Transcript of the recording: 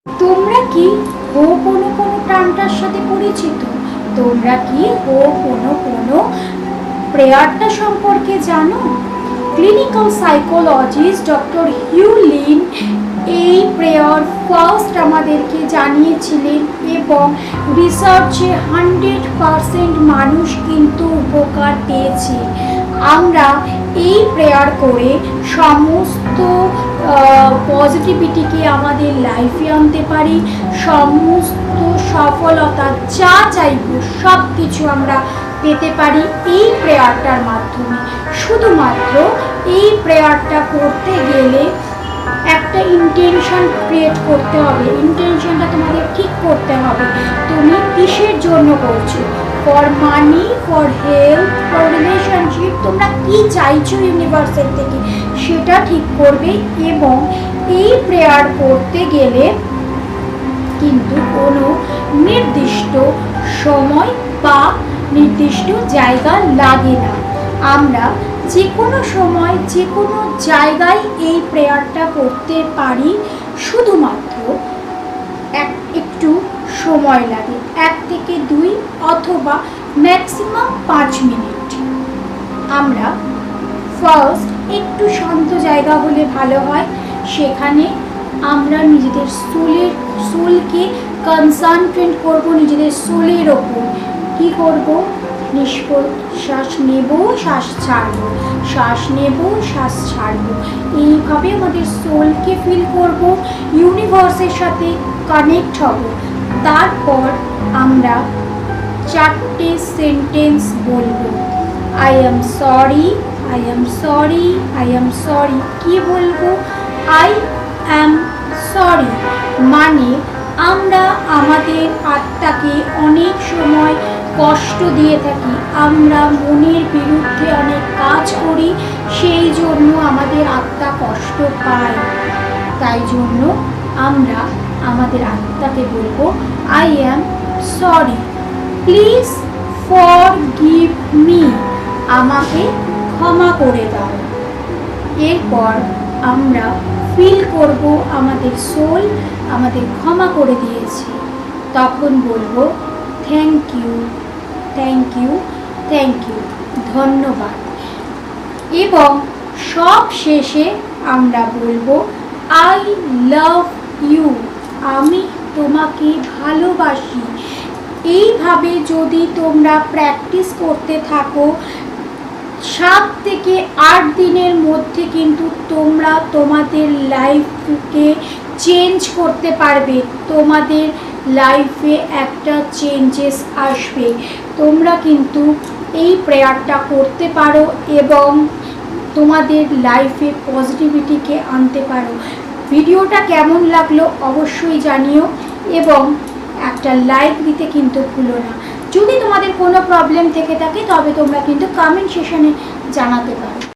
তোমরা কি হো'পোনোপোনো টার্মটার সাথে পরিচিত? তোমরা কি হো'পোনোপোনো প্রেয়ারটা সম্পর্কে জানো? Clinical psychologist doctor Hew Len এই প্রেয়ার ফার্স্ট আমাদেরকে জানিয়েছিলেন এবং রিসার্চে 100% মানুষ কিন্তু উপকার পেয়েছে। আমরা এই প্রেয়ার করে সমস্ত পজিটিভিটিকে আমাদের লাইফে আনতে পারি, সমস্ত সফলতা যা চাইব সব কিছু আমরা পেতে পারি এই প্রেয়ারটার মাধ্যমে। শুধুমাত্র এই প্রেয়ারটা করতে গেলে একটা ইন্টেনশন ক্রিয়েট করতে হবে। ইন্টেনশনটা তোমাদের ঠিক করতে হবে তুমি কিসের জন্য করছো। For money, for health, for relationship, তোমরা কি চাইছো ইউনিভার্সের থেকে সেটা ঠিক করবে। এবং এই প্রেয়ার করতে গেলে কিন্তু কোনো নির্দিষ্ট সময় বা নির্দিষ্ট জায়গা লাগে না। আমরা যে কোনো সময় যে কোনো জায়গায় এই প্রেয়ারটা করতে পারি। শুধুমাত্র একটু সময় লাগে, 1 থেকে 2 অথবা ম্যাক্সিমাম 5 মিনিট। আমরা ফার্স্ট একটু শান্ত জায়গা হলে ভালো হয়। সেখানে আমরা নিজেদের সোলকে কনসেন্ট্রেট করব, নিজেদের সোলের ওপর। কী করব? শ্বাস নেব, শ্বাস ছাড়ব, শ্বাস নেব, শ্বাস ছাড়ব। এইভাবে আমাদের সোলকে ফিল করব, ইউনিভার্সের সাথে কানেক্ট হব। তারপর আমরা 4টে সেন্টেন্স বলবো। I am sorry, I am sorry, I am sorry. কী বলবো? আই অ্যাম সরি মানে আমরা আমাদের আত্মাকে অনেক সময় কষ্ট দিয়ে থাকি। আমরা মনের বিরুদ্ধে অনেক কাজ করি, সেই জন্য আমাদের আত্মা কষ্ট পায়। তাই জন্য আমরা আমাদের আত্মাকে বলবো I am sorry, please forgive me, আমাকে ক্ষমা করে দাও। এরপর আমরা ফিল করব আমাদের সোল আমাদের ক্ষমা করে দিয়েছে। তখন বলবো thank you, thank you, thank you, ধন্যবাদ। এবং সব শেষে আমরা বলবো আই লাভ ইউ, আমি তোমাকে ভালোবাসি। এইভাবে যদি তোমরা প্র্যাকটিস করতে থাকো 7 থেকে 8 দিনের মধ্যে কিন্তু তোমরা তোমাদের লাইফকে চেঞ্জ করতে পারবে। তোমাদের লাইফে একটা চেঞ্জেস আসবে। তোমরা কিন্তু এই প্রেয়ারটা করতে পারো এবং তোমাদের লাইফে পজিটিভিটিকে আনতে পারো। ভিডিওটা কেমন লাগলো অবশ্যই জানিও এবং একটা লাইক দিতে কিন্তু ভুলো না। যদি তোমাদের কোনো প্রবলেম থেকে থাকে তবে তোমরা কিন্তু কমেন্ট সেকশনে জানাতে পারো।